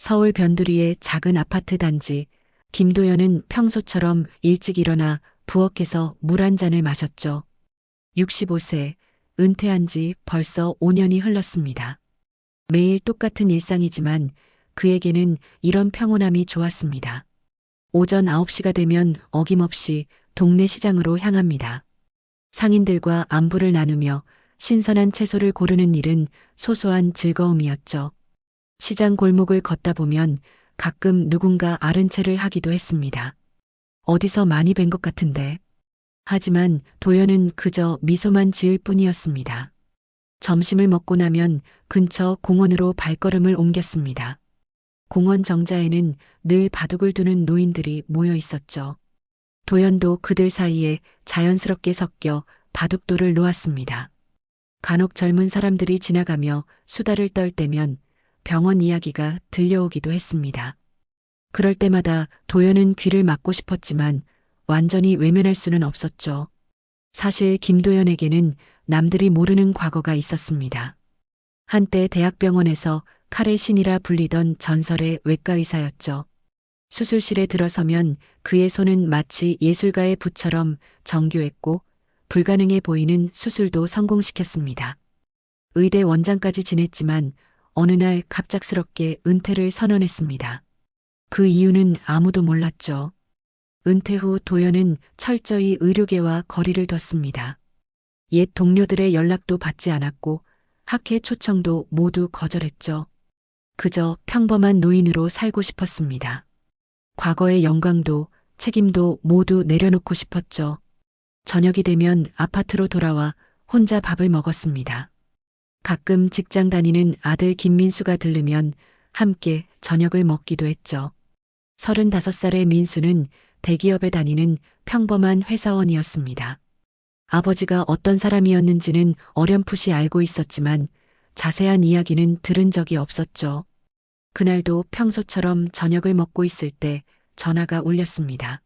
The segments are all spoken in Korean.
서울 변두리의 작은 아파트 단지. 김도연은 평소처럼 일찍 일어나 부엌에서 물 한 잔을 마셨죠. 65세, 은퇴한 지 벌써 5년이 흘렀습니다. 매일 똑같은 일상이지만 그에게는 이런 평온함이 좋았습니다. 오전 9시가 되면 어김없이 동네 시장으로 향합니다. 상인들과 안부를 나누며 신선한 채소를 고르는 일은 소소한 즐거움이었죠. 시장 골목을 걷다 보면 가끔 누군가 아른 체를 하기도 했습니다. 어디서 많이 뵌 것 같은데. 하지만 도연은 그저 미소만 지을 뿐이었습니다. 점심을 먹고 나면 근처 공원으로 발걸음을 옮겼습니다. 공원 정자에는 늘 바둑을 두는 노인들이 모여 있었죠. 도연도 그들 사이에 자연스럽게 섞여 바둑돌을 놓았습니다. 간혹 젊은 사람들이 지나가며 수다를 떨 때면 병원 이야기가 들려오기도 했습니다. 그럴 때마다 도연은 귀를 막고 싶었지만 완전히 외면할 수는 없었죠. 사실 김도연에게는 남들이 모르는 과거가 있었습니다. 한때 대학병원에서 칼의 신이라 불리던 전설의 외과 의사였죠. 수술실에 들어서면 그의 손은 마치 예술가의 붓처럼 정교했고 불가능해 보이는 수술도 성공시켰습니다. 의대 원장까지 지냈지만 어느 날 갑작스럽게 은퇴를 선언했습니다. 그 이유는 아무도 몰랐죠. 은퇴 후 도연은 철저히 의료계와 거리를 뒀습니다. 옛 동료들의 연락도 받지 않았고 학회 초청도 모두 거절했죠. 그저 평범한 노인으로 살고 싶었습니다. 과거의 영광도 책임도 모두 내려놓고 싶었죠. 저녁이 되면 아파트로 돌아와 혼자 밥을 먹었습니다. 가끔 직장 다니는 아들 김민수가 들르면 함께 저녁을 먹기도 했죠. 35살의 민수는 대기업에 다니는 평범한 회사원이었습니다. 아버지가 어떤 사람이었는지는 어렴풋이 알고 있었지만 자세한 이야기는 들은 적이 없었죠. 그날도 평소처럼 저녁을 먹고 있을 때 전화가 울렸습니다.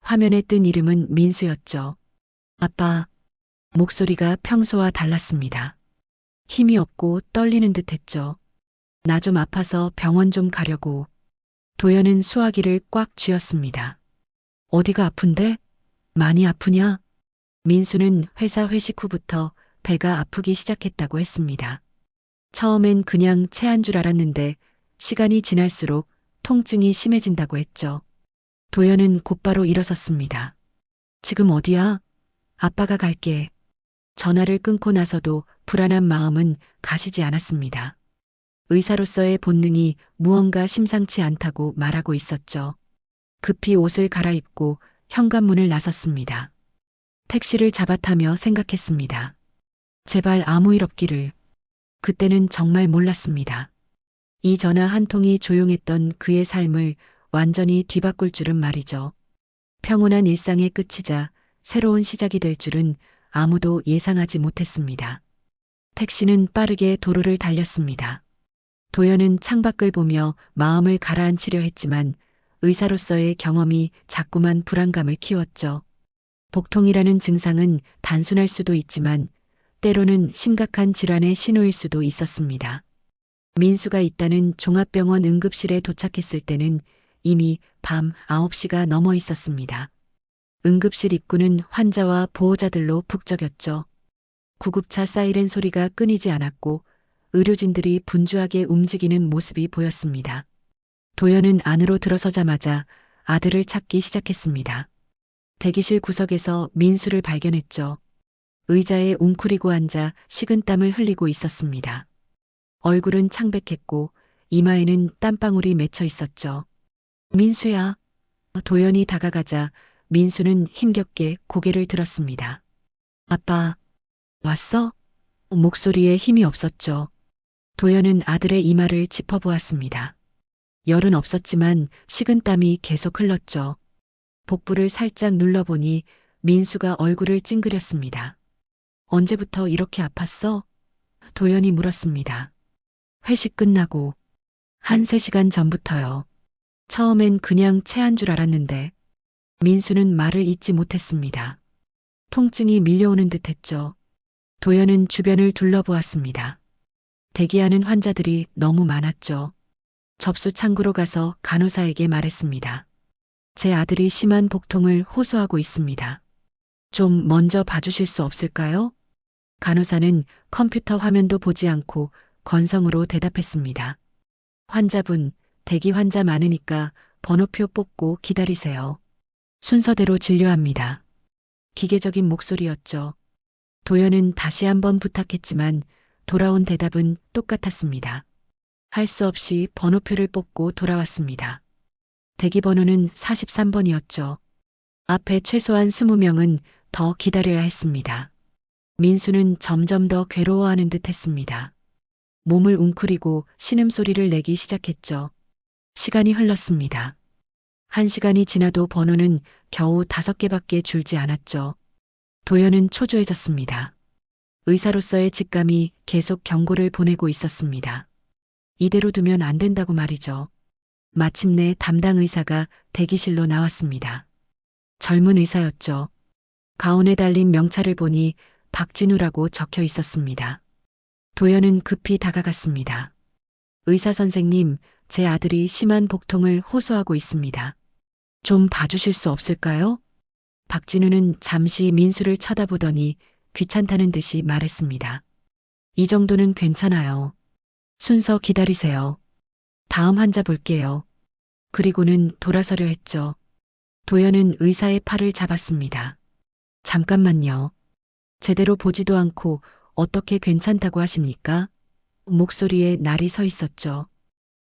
화면에 뜬 이름은 민수였죠. 아빠. 목소리가 평소와 달랐습니다. 힘이 없고 떨리는 듯 했죠. 나 좀 아파서 병원 좀 가려고. 도연은 수화기를 꽉 쥐었습니다. 어디가 아픈데? 많이 아프냐? 민수는 회사 회식 후부터 배가 아프기 시작했다고 했습니다. 처음엔 그냥 체한 줄 알았는데 시간이 지날수록 통증이 심해진다고 했죠. 도연은 곧바로 일어섰습니다. 지금 어디야? 아빠가 갈게. 전화를 끊고 나서도 불안한 마음은 가시지 않았습니다. 의사로서의 본능이 무언가 심상치 않다고 말하고 있었죠. 급히 옷을 갈아입고 현관문을 나섰습니다. 택시를 잡아타며 생각했습니다. 제발 아무 일 없기를. 그때는 정말 몰랐습니다. 이 전화 한 통이 조용했던 그의 삶을 완전히 뒤바꿀 줄은 말이죠. 평온한 일상의 끝이자 새로운 시작이 될 줄은 아무도 예상하지 못했습니다. 택시는 빠르게 도로를 달렸습니다. 도연은 창밖을 보며 마음을 가라앉히려 했지만 의사로서의 경험이 자꾸만 불안감을 키웠죠. 복통이라는 증상은 단순할 수도 있지만 때로는 심각한 질환의 신호일 수도 있었습니다. 민수가 있다는 종합병원 응급실에 도착했을 때는 이미 밤 9시가 넘어 있었습니다. 응급실 입구는 환자와 보호자들로 북적였죠. 구급차 사이렌 소리가 끊이지 않았고 의료진들이 분주하게 움직이는 모습이 보였습니다. 도연은 안으로 들어서자마자 아들을 찾기 시작했습니다. 대기실 구석에서 민수를 발견했죠. 의자에 웅크리고 앉아 식은땀을 흘리고 있었습니다. 얼굴은 창백했고 이마에는 땀방울이 맺혀 있었죠. 민수야. 도연이 다가가자 민수는 힘겹게 고개를 들었습니다. 아빠, 왔어? 목소리에 힘이 없었죠. 도연은 아들의 이마를 짚어보았습니다. 열은 없었지만 식은땀이 계속 흘렀죠. 복부를 살짝 눌러보니 민수가 얼굴을 찡그렸습니다. 언제부터 이렇게 아팠어? 도연이 물었습니다. 회식 끝나고 한 3시간 전부터요. 처음엔 그냥 체한 줄 알았는데 민수는 말을 잇지 못했습니다. 통증이 밀려오는 듯 했죠. 도연은 주변을 둘러보았습니다. 대기하는 환자들이 너무 많았죠. 접수 창구로 가서 간호사에게 말했습니다. 제 아들이 심한 복통을 호소하고 있습니다. 좀 먼저 봐주실 수 없을까요? 간호사는 컴퓨터 화면도 보지 않고 건성으로 대답했습니다. 환자분, 대기 환자 많으니까 번호표 뽑고 기다리세요. 순서대로 진료합니다. 기계적인 목소리였죠. 도연은 다시 한번 부탁했지만 돌아온 대답은 똑같았습니다. 할 수 없이 번호표를 뽑고 돌아왔습니다. 대기 번호는 43번이었죠. 앞에 최소한 20명은 더 기다려야 했습니다. 민수는 점점 더 괴로워하는 듯 했습니다. 몸을 웅크리고 신음소리를 내기 시작했죠. 시간이 흘렀습니다. 1시간이 지나도 번호는 겨우 5개밖에 줄지 않았죠. 도연은 초조해졌습니다. 의사로서의 직감이 계속 경고를 보내고 있었습니다. 이대로 두면 안 된다고 말이죠. 마침내 담당 의사가 대기실로 나왔습니다. 젊은 의사였죠. 가운에 달린 명찰을 보니 박진우라고 적혀 있었습니다. 도연은 급히 다가갔습니다. 의사 선생님, 제 아들이 심한 복통을 호소하고 있습니다. 좀 봐주실 수 없을까요? 박진우는 잠시 민수를 쳐다보더니 귀찮다는 듯이 말했습니다. 이 정도는 괜찮아요. 순서 기다리세요. 다음 환자 볼게요. 그리고는 돌아서려 했죠. 도연은 의사의 팔을 잡았습니다. 잠깐만요. 제대로 보지도 않고 어떻게 괜찮다고 하십니까? 목소리에 날이 서 있었죠.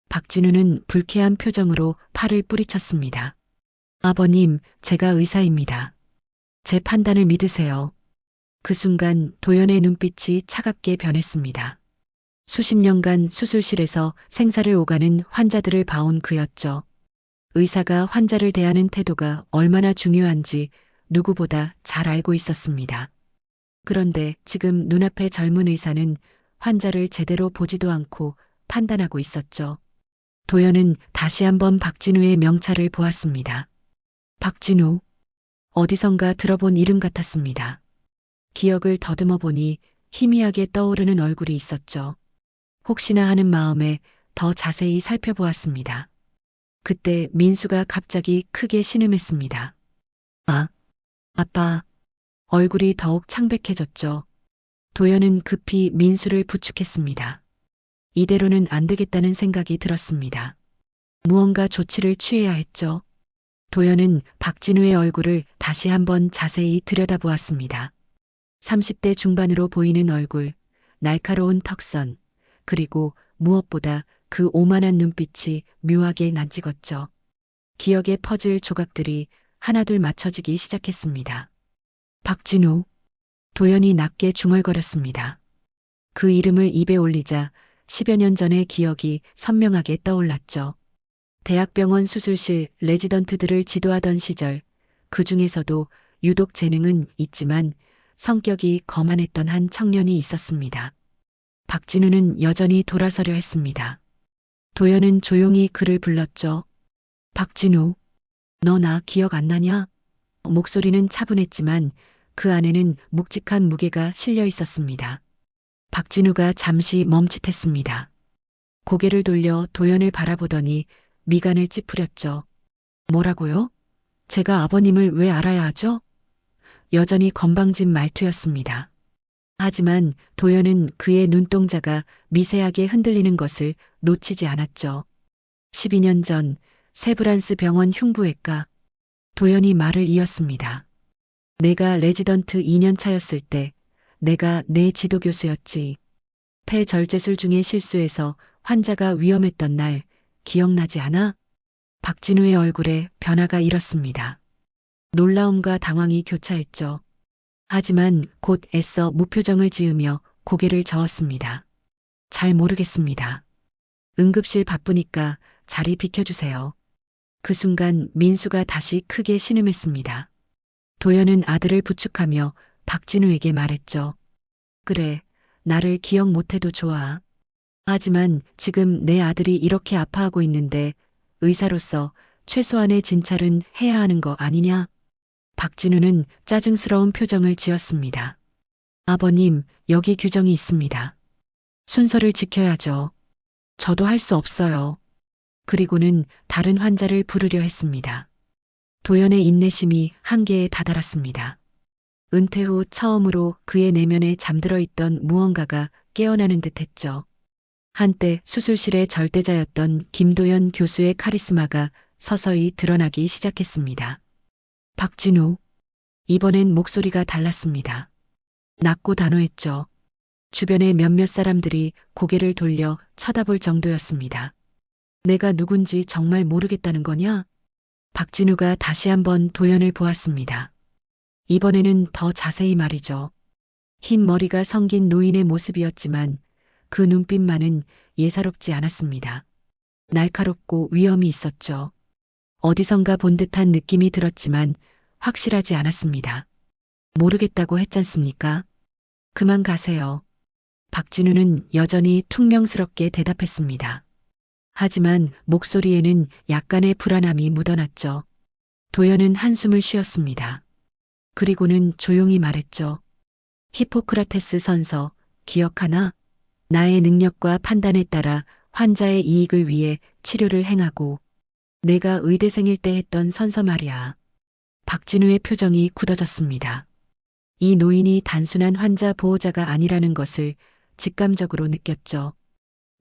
박진우는 불쾌한 표정으로 팔을 뿌리쳤습니다. 아버님, 제가 의사입니다. 제 판단을 믿으세요. 그 순간 도연의 눈빛이 차갑게 변했습니다. 수십 년간 수술실에서 생사를 오가는 환자들을 봐온 그였죠. 의사가 환자를 대하는 태도가 얼마나 중요한지 누구보다 잘 알고 있었습니다. 그런데 지금 눈앞의 젊은 의사는 환자를 제대로 보지도 않고 판단하고 있었죠. 도연은 다시 한번 박진우의 명찰을 보았습니다. 박진우. 어디선가 들어본 이름 같았습니다. 기억을 더듬어 보니 희미하게 떠오르는 얼굴이 있었죠. 혹시나 하는 마음에 더 자세히 살펴보았습니다. 그때 민수가 갑자기 크게 신음했습니다. 아, 아빠. 얼굴이 더욱 창백해졌죠. 도연은 급히 민수를 부축했습니다. 이대로는 안 되겠다는 생각이 들었습니다. 무언가 조치를 취해야 했죠. 도연은 박진우의 얼굴을 다시 한번 자세히 들여다보았습니다. 30대 중반으로 보이는 얼굴, 날카로운 턱선, 그리고 무엇보다 그 오만한 눈빛이 묘하게 난찍었죠. 기억의 퍼즐 조각들이 하나둘 맞춰지기 시작했습니다. 박진우. 도연이 낮게 중얼거렸습니다. 그 이름을 입에 올리자 10여 년 전의 기억이 선명하게 떠올랐죠. 대학병원 수술실 레지던트들을 지도하던 시절, 그 중에서도 유독 재능은 있지만 성격이 거만했던 한 청년이 있었습니다. 박진우는 여전히 돌아서려 했습니다. 도연은 조용히 그를 불렀죠. 박진우, 너 나 기억 안 나냐? 목소리는 차분했지만 그 안에는 묵직한 무게가 실려 있었습니다. 박진우가 잠시 멈칫했습니다. 고개를 돌려 도연을 바라보더니 미간을 찌푸렸죠. 뭐라고요? 제가 아버님을 왜 알아야 하죠? 여전히 건방진 말투였습니다. 하지만 도연은 그의 눈동자가 미세하게 흔들리는 것을 놓치지 않았죠. 12년 전 세브란스 병원 흉부외과. 도연이 말을 이었습니다. 내가 레지던트 2년 차였을 때 내가 내 지도교수였지. 폐절제술 중에 실수해서 환자가 위험했던 날 기억나지 않아? 박진우의 얼굴에 변화가 일었습니다. 놀라움과 당황이 교차했죠. 하지만 곧 애써 무표정을 지으며 고개를 저었습니다. 잘 모르겠습니다. 응급실 바쁘니까 자리 비켜주세요. 그 순간 민수가 다시 크게 신음했습니다. 도연은 아들을 부축하며 박진우에게 말했죠. 그래, 나를 기억 못해도 좋아. 하지만 지금 내 아들이 이렇게 아파하고 있는데 의사로서 최소한의 진찰은 해야 하는 거 아니냐? 박진우는 짜증스러운 표정을 지었습니다. 아버님, 여기 규정이 있습니다. 순서를 지켜야죠. 저도 할 수 없어요. 그리고는 다른 환자를 부르려 했습니다. 도연의 인내심이 한계에 다다랐습니다. 은퇴 후 처음으로 그의 내면에 잠들어 있던 무언가가 깨어나는 듯 했죠. 한때 수술실의 절대자였던 김도연 교수의 카리스마가 서서히 드러나기 시작했습니다. 박진우. 이번엔 목소리가 달랐습니다. 낮고 단호했죠. 주변의 몇몇 사람들이 고개를 돌려 쳐다볼 정도였습니다. 내가 누군지 정말 모르겠다는 거냐? 박진우가 다시 한번 도연을 보았습니다. 이번에는 더 자세히 말이죠. 흰 머리가 성긴 노인의 모습이었지만 그 눈빛만은 예사롭지 않았습니다. 날카롭고 위험이 있었죠. 어디선가 본 듯한 느낌이 들었지만 확실하지 않았습니다. 모르겠다고 했잖습니까? 그만 가세요. 박진우는 여전히 퉁명스럽게 대답했습니다. 하지만 목소리에는 약간의 불안함이 묻어났죠. 도연은 한숨을 쉬었습니다. 그리고는 조용히 말했죠. 히포크라테스 선서, 기억하나? 나의 능력과 판단에 따라 환자의 이익을 위해 치료를 행하고 내가 의대생일 때 했던 선서 말이야. 박진우의 표정이 굳어졌습니다. 이 노인이 단순한 환자 보호자가 아니라는 것을 직감적으로 느꼈죠.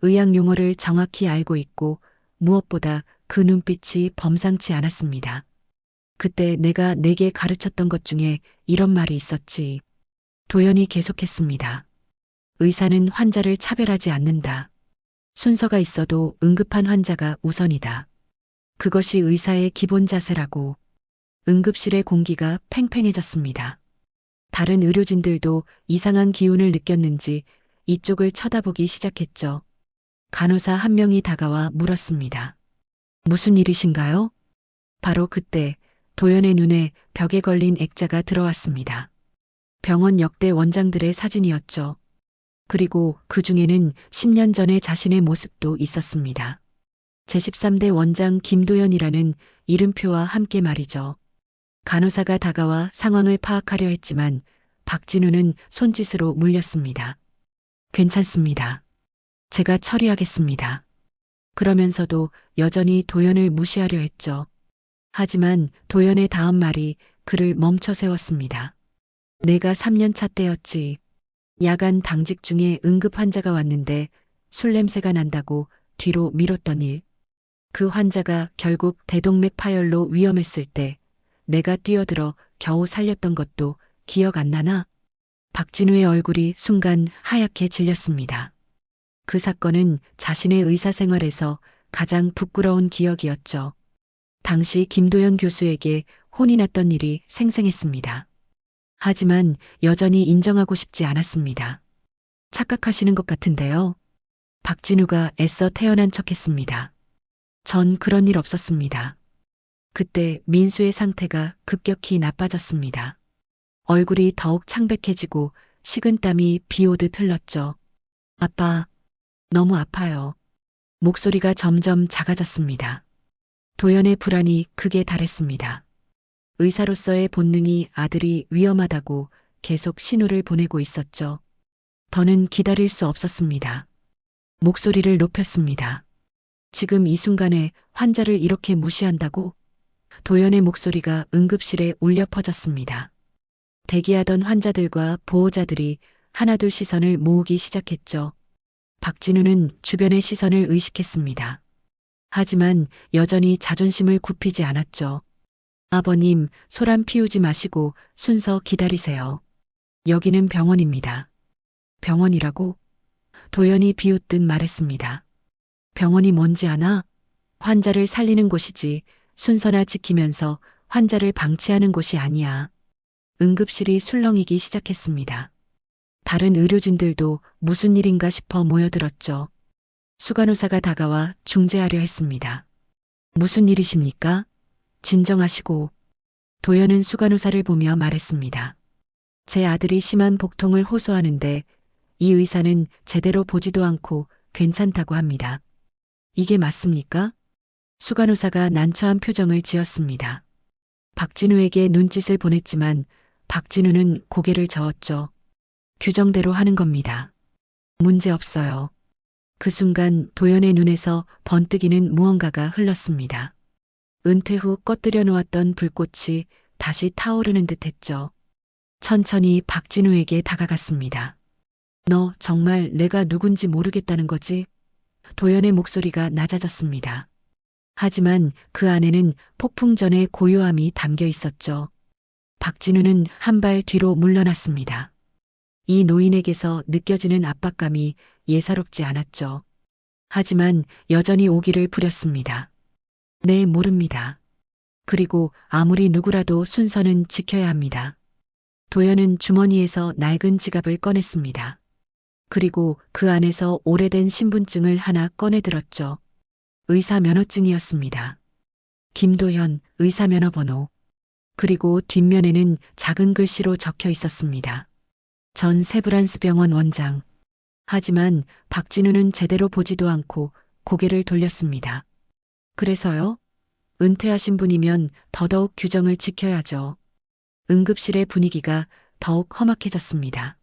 의학 용어를 정확히 알고 있고 무엇보다 그 눈빛이 범상치 않았습니다. 그때 내가 내게 가르쳤던 것 중에 이런 말이 있었지. 도연이 계속했습니다. 의사는 환자를 차별하지 않는다. 순서가 있어도 응급한 환자가 우선이다. 그것이 의사의 기본 자세라고. 응급실의 공기가 팽팽해졌습니다. 다른 의료진들도 이상한 기운을 느꼈는지 이쪽을 쳐다보기 시작했죠. 간호사 한 명이 다가와 물었습니다. 무슨 일이신가요? 바로 그때 도연의 눈에 벽에 걸린 액자가 들어왔습니다. 병원 역대 원장들의 사진이었죠. 그리고 그 중에는 10년 전의 자신의 모습도 있었습니다. 제13대 원장 김도연이라는 이름표와 함께 말이죠. 간호사가 다가와 상황을 파악하려 했지만 박진우는 손짓으로 물렸습니다. 괜찮습니다. 제가 처리하겠습니다. 그러면서도 여전히 도연을 무시하려 했죠. 하지만 도연의 다음 말이 그를 멈춰 세웠습니다. 내가 3년 차 때였지. 야간 당직 중에 응급 환자가 왔는데 술 냄새가 난다고 뒤로 미뤘던 일. 그 환자가 결국 대동맥 파열로 위험했을 때 내가 뛰어들어 겨우 살렸던 것도 기억 안 나나? 박진우의 얼굴이 순간 하얗게 질렸습니다. 그 사건은 자신의 의사 생활에서 가장 부끄러운 기억이었죠. 당시 김도연 교수에게 혼이 났던 일이 생생했습니다. 하지만 여전히 인정하고 싶지 않았습니다. 착각하시는 것 같은데요. 박진우가 애써 태어난 척했습니다. 전 그런 일 없었습니다. 그때 민수의 상태가 급격히 나빠졌습니다. 얼굴이 더욱 창백해지고 식은땀이 비 오듯 흘렀죠. 아빠, 너무 아파요. 목소리가 점점 작아졌습니다. 도연의 불안이 극에 달했습니다. 의사로서의 본능이 아들이 위험하다고 계속 신호를 보내고 있었죠. 더는 기다릴 수 없었습니다. 목소리를 높였습니다. 지금 이 순간에 환자를 이렇게 무시한다고? 도연의 목소리가 응급실에 울려 퍼졌습니다. 대기하던 환자들과 보호자들이 하나둘 시선을 모으기 시작했죠. 박진우는 주변의 시선을 의식했습니다. 하지만 여전히 자존심을 굽히지 않았죠. 아버님, 소란 피우지 마시고 순서 기다리세요. 여기는 병원입니다. 병원이라고? 도연이 비웃듯 말했습니다. 병원이 뭔지 아나? 환자를 살리는 곳이지 순서나 지키면서 환자를 방치하는 곳이 아니야. 응급실이 술렁이기 시작했습니다. 다른 의료진들도 무슨 일인가 싶어 모여들었죠. 수간호사가 다가와 중재하려 했습니다. 무슨 일이십니까? 진정하시고. 도연은 수간호사를 보며 말했습니다. 제 아들이 심한 복통을 호소하는데 이 의사는 제대로 보지도 않고 괜찮다고 합니다. 이게 맞습니까? 수간호사가 난처한 표정을 지었습니다. 박진우에게 눈짓을 보냈지만 박진우는 고개를 저었죠. 규정대로 하는 겁니다. 문제 없어요. 그 순간 도연의 눈에서 번뜩이는 무언가가 흘렀습니다. 은퇴 후 꺼뜨려 놓았던 불꽃이 다시 타오르는 듯 했죠. 천천히 박진우에게 다가갔습니다. 너 정말 내가 누군지 모르겠다는 거지? 도연의 목소리가 낮아졌습니다. 하지만 그 안에는 폭풍 전의 고요함이 담겨 있었죠. 박진우는 한 발 뒤로 물러났습니다. 이 노인에게서 느껴지는 압박감이 예사롭지 않았죠. 하지만 여전히 오기를 부렸습니다. 네, 모릅니다. 그리고 아무리 누구라도 순서는 지켜야 합니다. 도연은 주머니에서 낡은 지갑을 꺼냈습니다. 그리고 그 안에서 오래된 신분증을 하나 꺼내들었죠. 의사 면허증이었습니다. 김도현 의사 면허번호. 그리고 뒷면에는 작은 글씨로 적혀 있었습니다. 전 세브란스 병원 원장. 하지만 박진우는 제대로 보지도 않고 고개를 돌렸습니다. 그래서요? 은퇴하신 분이면 더더욱 규정을 지켜야죠. 응급실의 분위기가 더욱 험악해졌습니다.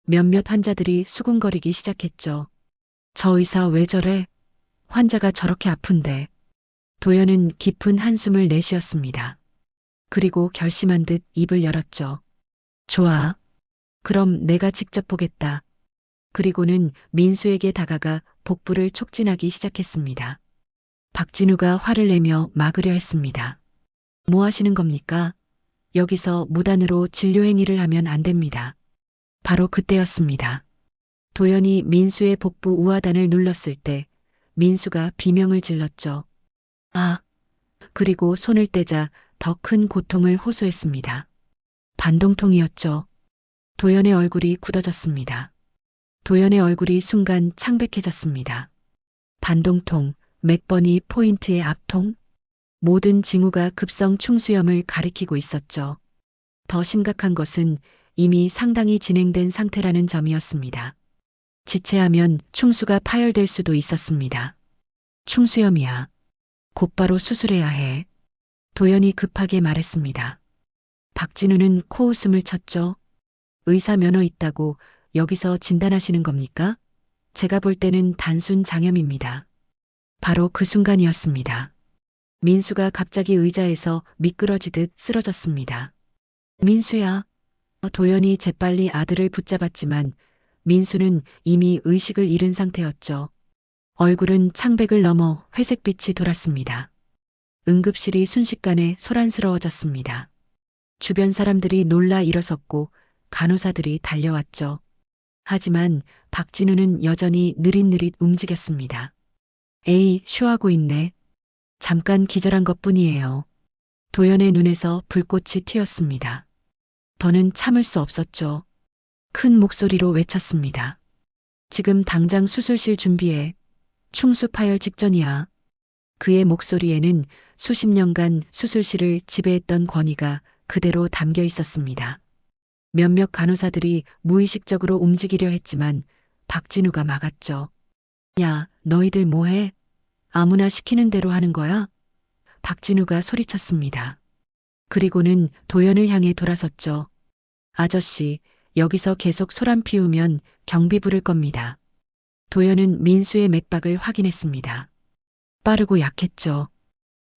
몇몇 환자들이 수군거리기 시작했죠. 저 의사 왜 저래? 환자가 저렇게 아픈데. 도연은 깊은 한숨을 내쉬었습니다. 그리고 결심한 듯 입을 열었죠. 좋아. 그럼 내가 직접 보겠다. 그리고는 민수에게 다가가 복부를 촉진하기 시작했습니다. 박진우가 화를 내며 막으려 했습니다. 뭐 하시는 겁니까? 여기서 무단으로 진료 행위를 하면 안 됩니다. 바로 그때였습니다. 도연이 민수의 복부 우하단을 눌렀을 때 민수가 비명을 질렀죠. 아! 그리고 손을 떼자 더 큰 고통을 호소했습니다. 반동통이었죠. 도연의 얼굴이 굳어졌습니다. 도연의 얼굴이 순간 창백해졌습니다. 반동통, 맥버니 포인트의 압통? 모든 징후가 급성 충수염을 가리키고 있었죠. 더 심각한 것은 이미 상당히 진행된 상태라는 점이었습니다. 지체하면 충수가 파열될 수도 있었습니다. 충수염이야. 곧바로 수술해야 해. 도연이 급하게 말했습니다. 박진우는 코웃음을 쳤죠. 의사 면허 있다고 여기서 진단하시는 겁니까? 제가 볼 때는 단순 장염입니다. 바로 그 순간이었습니다. 민수가 갑자기 의자에서 미끄러지듯 쓰러졌습니다. 민수야. 도연이 재빨리 아들을 붙잡았지만 민수는 이미 의식을 잃은 상태였죠. 얼굴은 창백을 넘어 회색빛이 돌았습니다. 응급실이 순식간에 소란스러워졌습니다. 주변 사람들이 놀라 일어섰고 간호사들이 달려왔죠. 하지만 박진우는 여전히 느릿느릿 움직였습니다. 에이, 쇼하고 있네. 잠깐 기절한 것뿐이에요. 도연의 눈에서 불꽃이 튀었습니다. 더는 참을 수 없었죠. 큰 목소리로 외쳤습니다. 지금 당장 수술실 준비해. 충수 파열 직전이야. 그의 목소리에는 수십 년간 수술실을 지배했던 권위가 그대로 담겨 있었습니다. 몇몇 간호사들이 무의식적으로 움직이려 했지만 박진우가 막았죠. 야, 너희들 뭐해? 아무나 시키는 대로 하는 거야? 박진우가 소리쳤습니다. 그리고는 도연을 향해 돌아섰죠. 아저씨, 여기서 계속 소란 피우면 경비 부를 겁니다. 도연은 민수의 맥박을 확인했습니다. 빠르고 약했죠.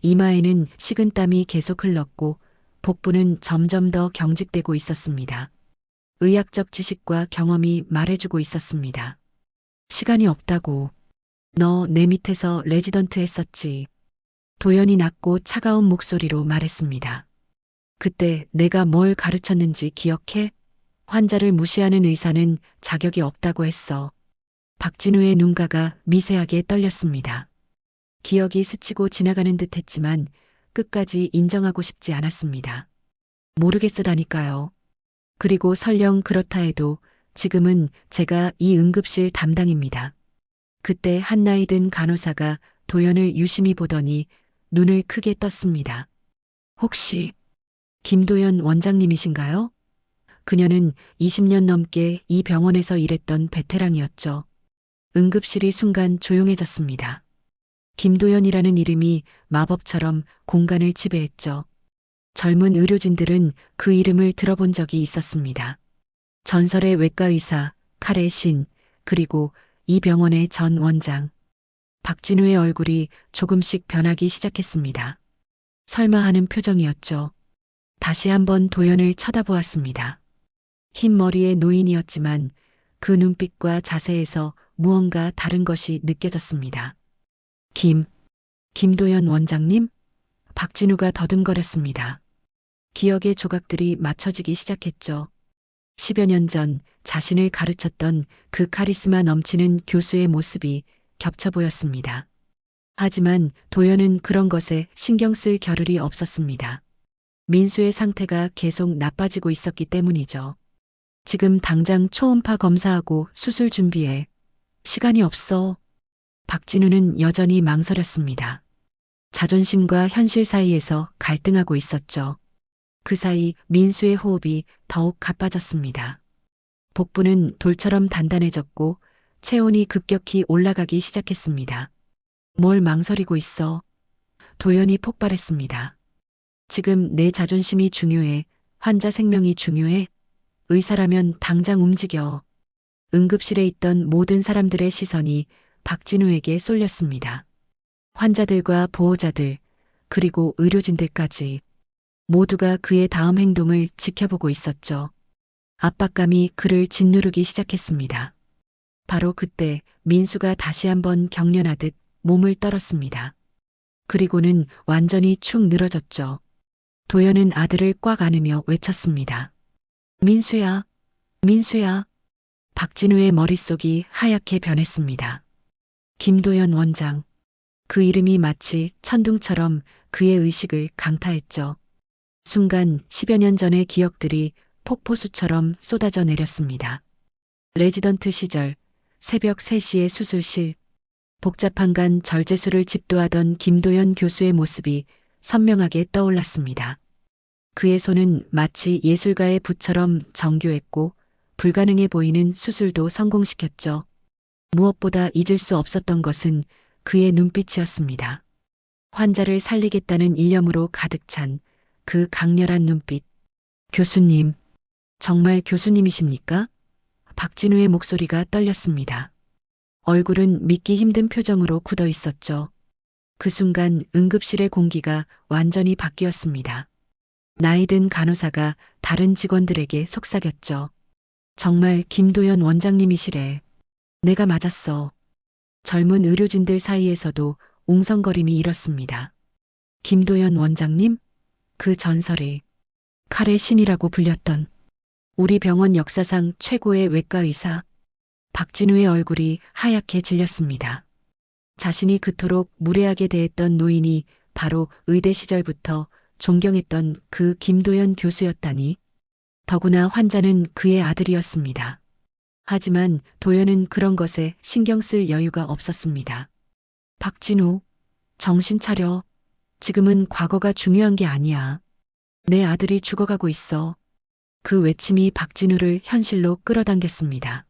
이마에는 식은땀이 계속 흘렀고 복부는 점점 더 경직되고 있었습니다. 의학적 지식과 경험이 말해주고 있었습니다. 시간이 없다고. 너 내 밑에서 레지던트 했었지. 도연이 낮고 차가운 목소리로 말했습니다. 그때 내가 뭘 가르쳤는지 기억해? 환자를 무시하는 의사는 자격이 없다고 했어. 박진우의 눈가가 미세하게 떨렸습니다. 기억이 스치고 지나가는 듯 했지만 끝까지 인정하고 싶지 않았습니다. 모르겠으다니까요. 그리고 설령 그렇다 해도 지금은 제가 이 응급실 담당입니다. 그때 한 나이 든 간호사가 도연을 유심히 보더니 눈을 크게 떴습니다. 혹시 김도연 원장님이신가요? 그녀는 20년 넘게 이 병원에서 일했던 베테랑이었죠. 응급실이 순간 조용해졌습니다. 김도연이라는 이름이 마법처럼 공간을 지배했죠. 젊은 의료진들은 그 이름을 들어본 적이 있었습니다. 전설의 외과의사, 칼의 신, 그리고 이 병원의 전 원장. 박진우의 얼굴이 조금씩 변하기 시작했습니다. 설마 하는 표정이었죠. 다시 한번 도연을 쳐다보았습니다. 흰 머리의 노인이었지만 그 눈빛과 자세에서 무언가 다른 것이 느껴졌습니다. 김도연 원장님? 박진우가 더듬거렸습니다. 기억의 조각들이 맞춰지기 시작했죠. 10여 년 전 자신을 가르쳤던 그 카리스마 넘치는 교수의 모습이 겹쳐 보였습니다. 하지만 도연은 그런 것에 신경 쓸 겨를이 없었습니다. 민수의 상태가 계속 나빠지고 있었기 때문이죠. 지금 당장 초음파 검사하고 수술 준비해. 시간이 없어. 박진우는 여전히 망설였습니다. 자존심과 현실 사이에서 갈등하고 있었죠. 그 사이 민수의 호흡이 더욱 가빠졌습니다. 복부는 돌처럼 단단해졌고 체온이 급격히 올라가기 시작했습니다. 뭘 망설이고 있어? 도연이 폭발했습니다. 지금 내 자존심이 중요해. 환자 생명이 중요해. 의사라면 당장 움직여. 응급실에 있던 모든 사람들의 시선이 박진우에게 쏠렸습니다. 환자들과 보호자들, 그리고 의료진들까지 모두가 그의 다음 행동을 지켜보고 있었죠. 압박감이 그를 짓누르기 시작했습니다. 바로 그때 민수가 다시 한번 경련하듯 몸을 떨었습니다. 그리고는 완전히 축 늘어졌죠. 도연은 아들을 꽉 안으며 외쳤습니다. 민수야, 민수야. 박진우의 머릿속이 하얗게 변했습니다. 김도연 원장. 그 이름이 마치 천둥처럼 그의 의식을 강타했죠. 순간 10여 년 전의 기억들이 폭포수처럼 쏟아져 내렸습니다. 레지던트 시절 새벽 3시의 수술실, 복잡한 간 절제술을 집도하던 김도연 교수의 모습이 선명하게 떠올랐습니다. 그의 손은 마치 예술가의 붓처럼 정교했고 불가능해 보이는 수술도 성공시켰죠. 무엇보다 잊을 수 없었던 것은 그의 눈빛이었습니다. 환자를 살리겠다는 일념으로 가득 찬 그 강렬한 눈빛. 교수님, 정말 교수님이십니까? 박진우의 목소리가 떨렸습니다. 얼굴은 믿기 힘든 표정으로 굳어 있었죠. 그 순간 응급실의 공기가 완전히 바뀌었습니다. 나이든 간호사가 다른 직원들에게 속삭였죠. 정말 김도연 원장님이시래. 내가 맞았어. 젊은 의료진들 사이에서도 웅성거림이 일었습니다. 김도연 원장님? 그 전설이 칼의 신이라고 불렸던 우리 병원 역사상 최고의 외과 의사. 박진우의 얼굴이 하얗게 질렸습니다. 자신이 그토록 무례하게 대했던 노인이 바로 의대 시절부터 존경했던 그 김도연 교수였다니. 더구나 환자는 그의 아들이었습니다. 하지만 도연은 그런 것에 신경 쓸 여유가 없었습니다. 박진우, 정신 차려. 지금은 과거가 중요한 게 아니야. 내 아들이 죽어가고 있어. 그 외침이 박진우를 현실로 끌어당겼습니다.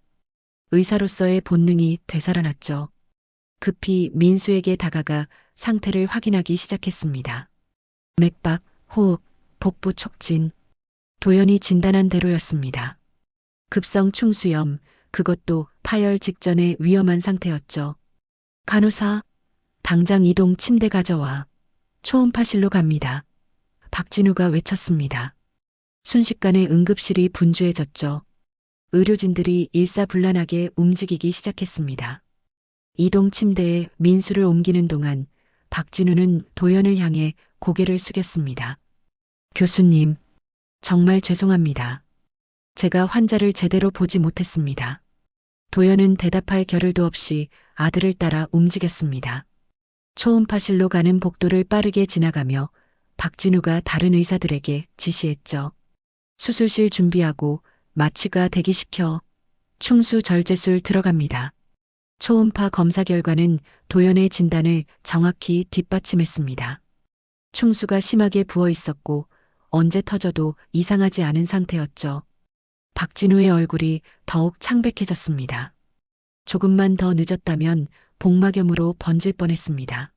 의사로서의 본능이 되살아났죠. 급히 민수에게 다가가 상태를 확인하기 시작했습니다. 맥박, 호흡, 복부 촉진. 도연이 진단한 대로였습니다. 급성 충수염, 그것도 파열 직전의 위험한 상태였죠. 간호사, 당장 이동 침대 가져와. 초음파실로 갑니다. 박진우가 외쳤습니다. 순식간에 응급실이 분주해졌죠. 의료진들이 일사불란하게 움직이기 시작했습니다. 이동 침대에 민수를 옮기는 동안 박진우는 도연을 향해 고개를 숙였습니다. 교수님, 정말 죄송합니다. 제가 환자를 제대로 보지 못했습니다. 도연은 대답할 겨를도 없이 아들을 따라 움직였습니다. 초음파실로 가는 복도를 빠르게 지나가며 박진우가 다른 의사들에게 지시했죠. 수술실 준비하고 마취가 대기시켜. 충수 절제술 들어갑니다. 초음파 검사 결과는 도연의 진단을 정확히 뒷받침했습니다. 충수가 심하게 부어 있었고 언제 터져도 이상하지 않은 상태였죠. 박진우의 얼굴이 더욱 창백해졌습니다. 조금만 더 늦었다면 복막염으로 번질 뻔했습니다.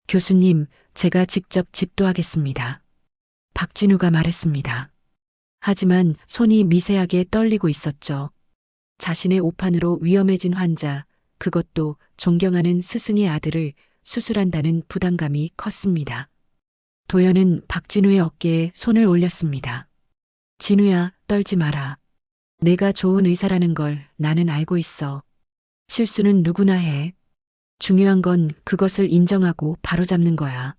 교수님, 제가 직접 집도하겠습니다. 박진우가 말했습니다. 하지만 손이 미세하게 떨리고 있었죠. 자신의 오판으로 위험해진 환자, 그것도 존경하는 스승의 아들을 수술한다는 부담감이 컸습니다. 도연은 박진우의 어깨에 손을 올렸습니다. 진우야, 떨지 마라. 내가 좋은 의사라는 걸 나는 알고 있어. 실수는 누구나 해. 중요한 건 그것을 인정하고 바로잡는 거야.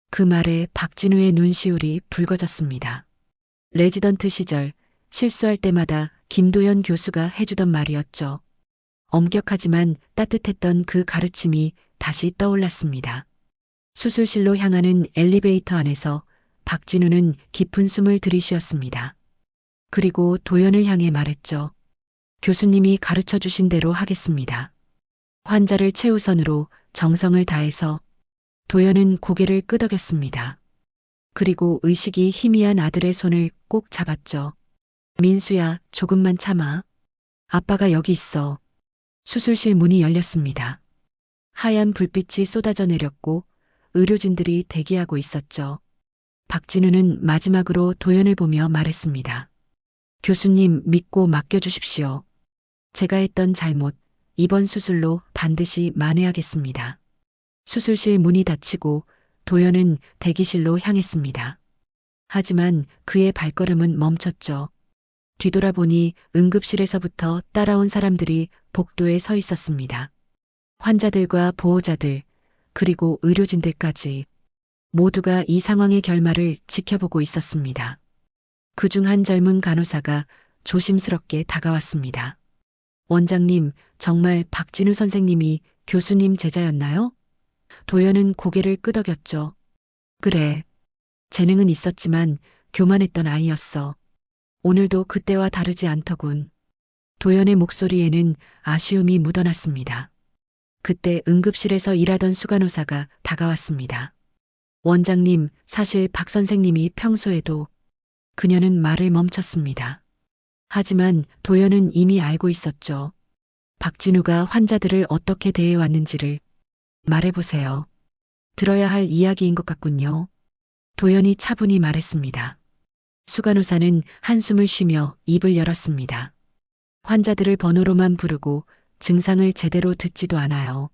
그 말에 박진우의 눈시울이 붉어졌습니다. 레지던트 시절 실수할 때마다 김도연 교수가 해주던 말이었죠. 엄격하지만 따뜻했던 그 가르침이 다시 떠올랐습니다. 수술실로 향하는 엘리베이터 안에서 박진우는 깊은 숨을 들이쉬었습니다. 그리고 도연을 향해 말했죠. 교수님이 가르쳐 주신 대로 하겠습니다. 환자를 최우선으로 정성을 다해서 도연은 고개를 끄덕였습니다. 그리고 의식이 희미한 아들의 손을 꼭 잡았죠. 민수야, 조금만 참아. 아빠가 여기 있어. 수술실 문이 열렸습니다. 하얀 불빛이 쏟아져 내렸고 의료진들이 대기하고 있었죠. 박진우는 마지막으로 도연을 보며 말했습니다. 교수님 믿고 맡겨주십시오. 제가 했던 잘못, 이번 수술로 반드시 만회하겠습니다. 수술실 문이 닫히고 도연은 대기실로 향했습니다. 하지만 그의 발걸음은 멈췄죠. 뒤돌아보니 응급실에서부터 따라온 사람들이 복도에 서 있었습니다. 환자들과 보호자들, 그리고 의료진들까지 모두가 이 상황의 결말을 지켜보고 있었습니다. 그중 한 젊은 간호사가 조심스럽게 다가왔습니다. 원장님, 정말 박진우 선생님이 교수님 제자였나요? 도연은 고개를 끄덕였죠. 그래. 재능은 있었지만 교만했던 아이였어. 오늘도 그때와 다르지 않더군. 도연의 목소리에는 아쉬움이 묻어났습니다. 그때 응급실에서 일하던 수간호사가 다가왔습니다. 원장님, 사실 박 선생님이 평소에도 그녀는 말을 멈췄습니다. 하지만 도연은 이미 알고 있었죠. 박진우가 환자들을 어떻게 대해왔는지를 말해보세요. 들어야 할 이야기인 것 같군요. 도연이 차분히 말했습니다. 수간호사는 한숨을 쉬며 입을 열었습니다. 환자들을 번호로만 부르고 증상을 제대로 듣지도 않아요.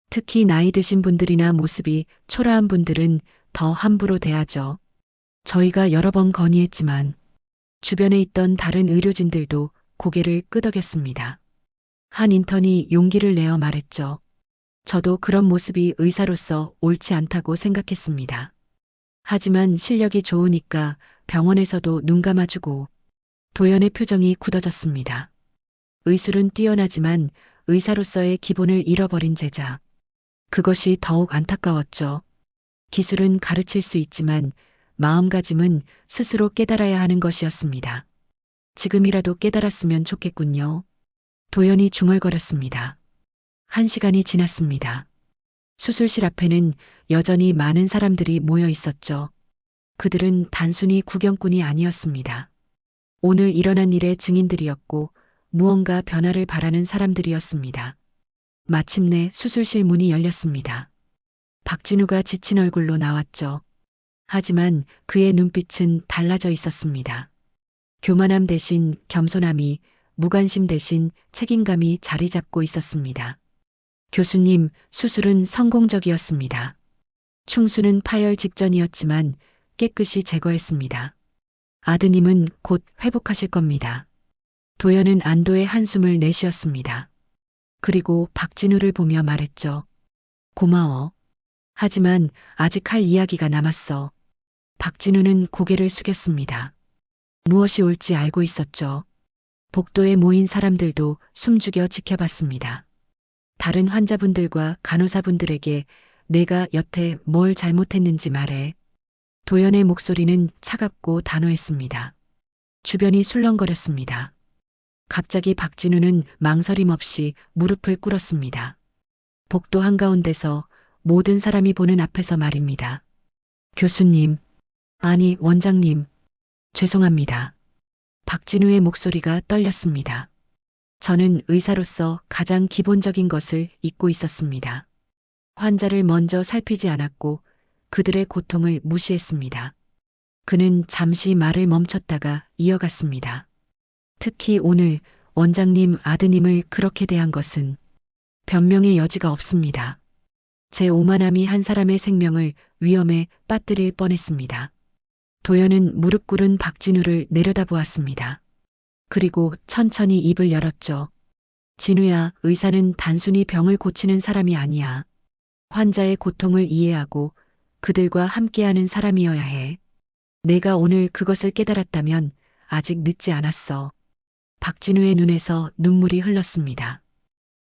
특히 나이 드신 분들이나 모습이 초라한 분들은 더 함부로 대하죠. 저희가 여러 번 건의했지만 주변에 있던 다른 의료진들도 고개를 끄덕였습니다. 한 인턴이 용기를 내어 말했죠. 저도 그런 모습이 의사로서 옳지 않다고 생각했습니다. 하지만 실력이 좋으니까 병원에서도 눈 감아주고. 도연의 표정이 굳어졌습니다. 의술은 뛰어나지만 의사로서의 기본을 잃어버린 제자. 그것이 더욱 안타까웠죠. 기술은 가르칠 수 있지만 마음가짐은 스스로 깨달아야 하는 것이었습니다. 지금이라도 깨달았으면 좋겠군요. 도연이 중얼거렸습니다. 1시간이 지났습니다. 수술실 앞에는 여전히 많은 사람들이 모여 있었죠. 그들은 단순히 구경꾼이 아니었습니다. 오늘 일어난 일의 증인들이었고 무언가 변화를 바라는 사람들이었습니다. 마침내 수술실 문이 열렸습니다. 박진우가 지친 얼굴로 나왔죠. 하지만 그의 눈빛은 달라져 있었습니다. 교만함 대신 겸손함이, 무관심 대신 책임감이 자리 잡고 있었습니다. 교수님, 수술은 성공적이었습니다. 충수는 파열 직전이었지만 깨끗이 제거했습니다. 아드님은 곧 회복하실 겁니다. 도연은 안도의 한숨을 내쉬었습니다. 그리고 박진우를 보며 말했죠. 고마워. 하지만 아직 할 이야기가 남았어. 박진우는 고개를 숙였습니다. 무엇이 올지 알고 있었죠. 복도에 모인 사람들도 숨죽여 지켜봤습니다. 다른 환자분들과 간호사분들에게 내가 여태 뭘 잘못했는지 말해. 도연의 목소리는 차갑고 단호했습니다. 주변이 술렁거렸습니다. 갑자기 박진우는 망설임 없이 무릎을 꿇었습니다. 복도 한가운데서 모든 사람이 보는 앞에서 말입니다. 교수님, 아니 원장님, 죄송합니다. 박진우의 목소리가 떨렸습니다. 저는 의사로서 가장 기본적인 것을 잊고 있었습니다. 환자를 먼저 살피지 않았고 그들의 고통을 무시했습니다. 그는 잠시 말을 멈췄다가 이어갔습니다. 특히 오늘 원장님 아드님을 그렇게 대한 것은 변명의 여지가 없습니다. 제 오만함이 한 사람의 생명을 위험에 빠뜨릴 뻔했습니다. 도연은 무릎 꿇은 박진우를 내려다보았습니다. 그리고 천천히 입을 열었죠. 진우야, 의사는 단순히 병을 고치는 사람이 아니야. 환자의 고통을 이해하고 그들과 함께하는 사람이어야 해. 내가 오늘 그것을 깨달았다면 아직 늦지 않았어. 박진우의 눈에서 눈물이 흘렀습니다.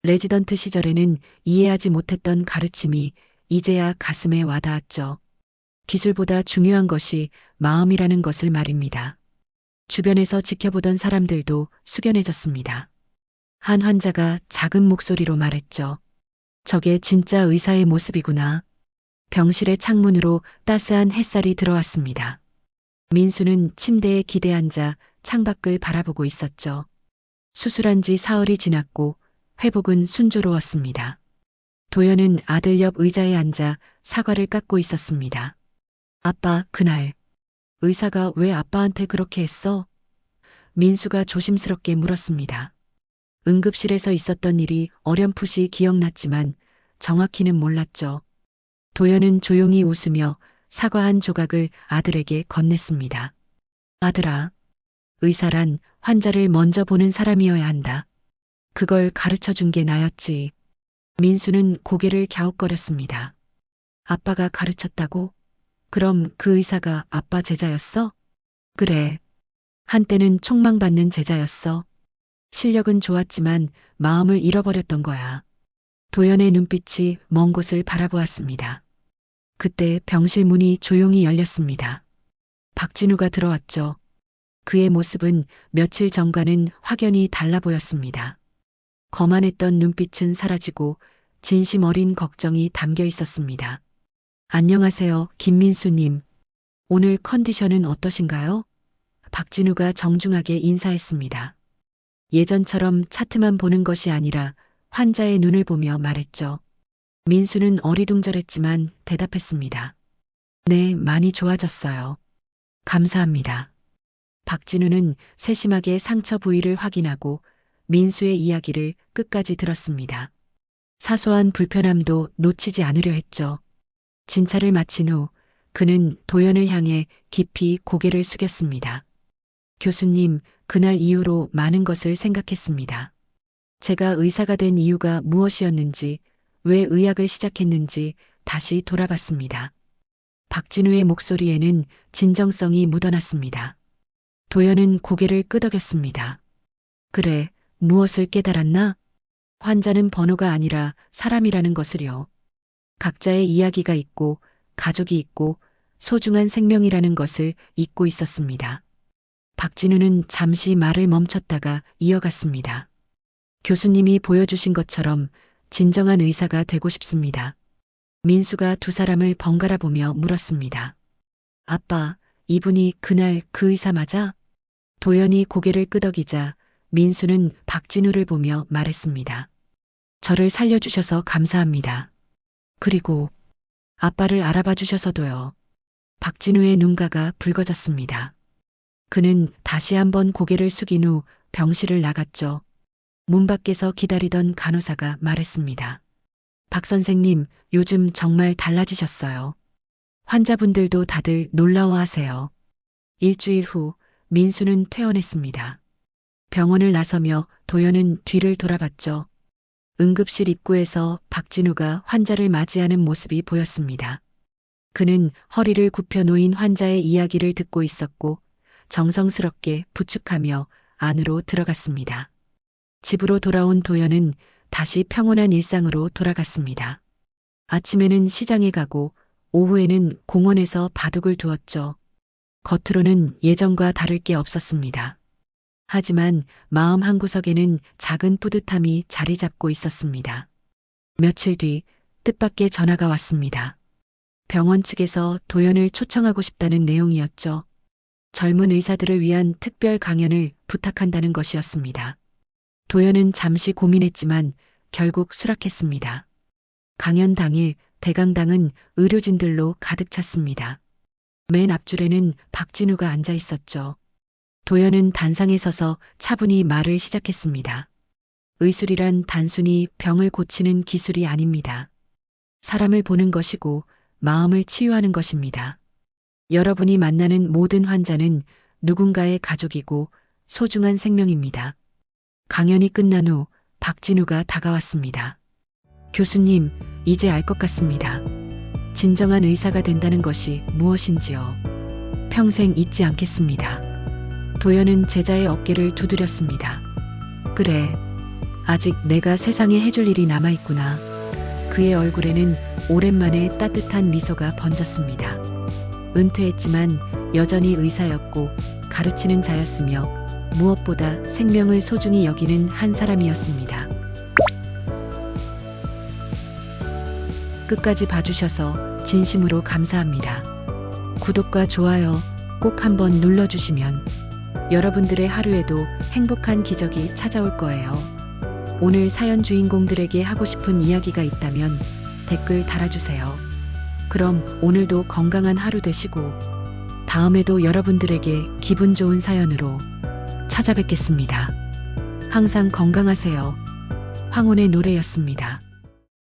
레지던트 시절에는 이해하지 못했던 가르침이 이제야 가슴에 와닿았죠. 기술보다 중요한 것이 마음이라는 것을 말입니다. 주변에서 지켜보던 사람들도 숙연해졌습니다. 한 환자가 작은 목소리로 말했죠. 저게 진짜 의사의 모습이구나. 병실의 창문으로 따스한 햇살이 들어왔습니다. 민수는 침대에 기대앉아 창밖을 바라보고 있었죠. 수술한 지 사흘이 지났고 회복은 순조로웠습니다. 도연은 아들 옆 의자에 앉아 사과를 깎고 있었습니다. 아빠, 그날 의사가 왜 아빠한테 그렇게 했어? 민수가 조심스럽게 물었습니다. 응급실에서 있었던 일이 어렴풋이 기억났지만 정확히는 몰랐죠. 도연은 조용히 웃으며 사과 한 조각을 아들에게 건넸습니다. 아들아, 의사란 환자를 먼저 보는 사람이어야 한다. 그걸 가르쳐 준 게 나였지. 민수는 고개를 갸웃거렸습니다. 아빠가 가르쳤다고? 그럼 그 의사가 아빠 제자였어? 그래. 한때는 촉망받는 제자였어. 실력은 좋았지만 마음을 잃어버렸던 거야. 도연의 눈빛이 먼 곳을 바라보았습니다. 그때 병실 문이 조용히 열렸습니다. 박진우가 들어왔죠. 그의 모습은 며칠 전과는 확연히 달라 보였습니다. 거만했던 눈빛은 사라지고 진심 어린 걱정이 담겨 있었습니다. 안녕하세요, 김민수님. 오늘 컨디션은 어떠신가요? 박진우가 정중하게 인사했습니다. 예전처럼 차트만 보는 것이 아니라 환자의 눈을 보며 말했죠. 민수는 어리둥절했지만 대답했습니다. 네, 많이 좋아졌어요. 감사합니다. 박진우는 세심하게 상처 부위를 확인하고 민수의 이야기를 끝까지 들었습니다. 사소한 불편함도 놓치지 않으려 했죠. 진찰을 마친 후 그는 도연을 향해 깊이 고개를 숙였습니다. 교수님, 그날 이후로 많은 것을 생각했습니다. 제가 의사가 된 이유가 무엇이었는지, 왜 의학을 시작했는지 다시 돌아봤습니다. 박진우의 목소리에는 진정성이 묻어났습니다. 도연은 고개를 끄덕였습니다. 그래, 무엇을 깨달았나? 환자는 번호가 아니라 사람이라는 것을요. 각자의 이야기가 있고, 가족이 있고, 소중한 생명이라는 것을 잊고 있었습니다. 박진우는 잠시 말을 멈췄다가 이어갔습니다. 교수님이 보여주신 것처럼 진정한 의사가 되고 싶습니다. 민수가 두 사람을 번갈아 보며 물었습니다. 아빠, 이분이 그날 그 의사 맞아? 도연이 고개를 끄덕이자 민수는 박진우를 보며 말했습니다. 저를 살려주셔서 감사합니다. 그리고 아빠를 알아봐 주셔서도요. 박진우의 눈가가 붉어졌습니다. 그는 다시 한번 고개를 숙인 후 병실을 나갔죠. 문 밖에서 기다리던 간호사가 말했습니다. 박 선생님, 요즘 정말 달라지셨어요. 환자분들도 다들 놀라워하세요. 일주일 후 민수는 퇴원했습니다. 병원을 나서며 도연은 뒤를 돌아봤죠. 응급실 입구에서 박진우가 환자를 맞이하는 모습이 보였습니다. 그는 허리를 굽혀 놓인 환자의 이야기를 듣고 있었고 정성스럽게 부축하며 안으로 들어갔습니다. 집으로 돌아온 도연은 다시 평온한 일상으로 돌아갔습니다. 아침에는 시장에 가고 오후에는 공원에서 바둑을 두었죠. 겉으로는 예전과 다를 게 없었습니다. 하지만 마음 한구석에는 작은 뿌듯함이 자리 잡고 있었습니다. 며칠 뒤 뜻밖의 전화가 왔습니다. 병원 측에서 도연을 초청하고 싶다는 내용이었죠. 젊은 의사들을 위한 특별 강연을 부탁한다는 것이었습니다. 도연은 잠시 고민했지만 결국 수락했습니다. 강연 당일 대강당은 의료진들로 가득 찼습니다. 맨 앞줄에는 박진우가 앉아 있었죠. 도연은 단상에 서서 차분히 말을 시작했습니다. 의술이란 단순히 병을 고치는 기술이 아닙니다. 사람을 보는 것이고 마음을 치유하는 것입니다. 여러분이 만나는 모든 환자는 누군가의 가족이고 소중한 생명입니다. 강연이 끝난 후 박진우가 다가왔습니다. 교수님, 이제 알 것 같습니다. 진정한 의사가 된다는 것이 무엇인지요. 평생 잊지 않겠습니다. 도연은 제자의 어깨를 두드렸습니다. 그래, 아직 내가 세상에 해줄 일이 남아있구나. 그의 얼굴에는 오랜만에 따뜻한 미소가 번졌습니다. 은퇴했지만 여전히 의사였고 가르치는 자였으며 무엇보다 생명을 소중히 여기는 한 사람이었습니다. 끝까지 봐주셔서 진심으로 감사합니다. 구독과 좋아요 꼭 한번 눌러주시면 여러분들의 하루에도 행복한 기적이 찾아올 거예요. 오늘 사연 주인공들에게 하고 싶은 이야기가 있다면 댓글 달아주세요. 그럼 오늘도 건강한 하루 되시고 다음에도 여러분들에게 기분 좋은 사연으로 찾아뵙겠습니다. 항상 건강하세요. 황혼의 노래였습니다.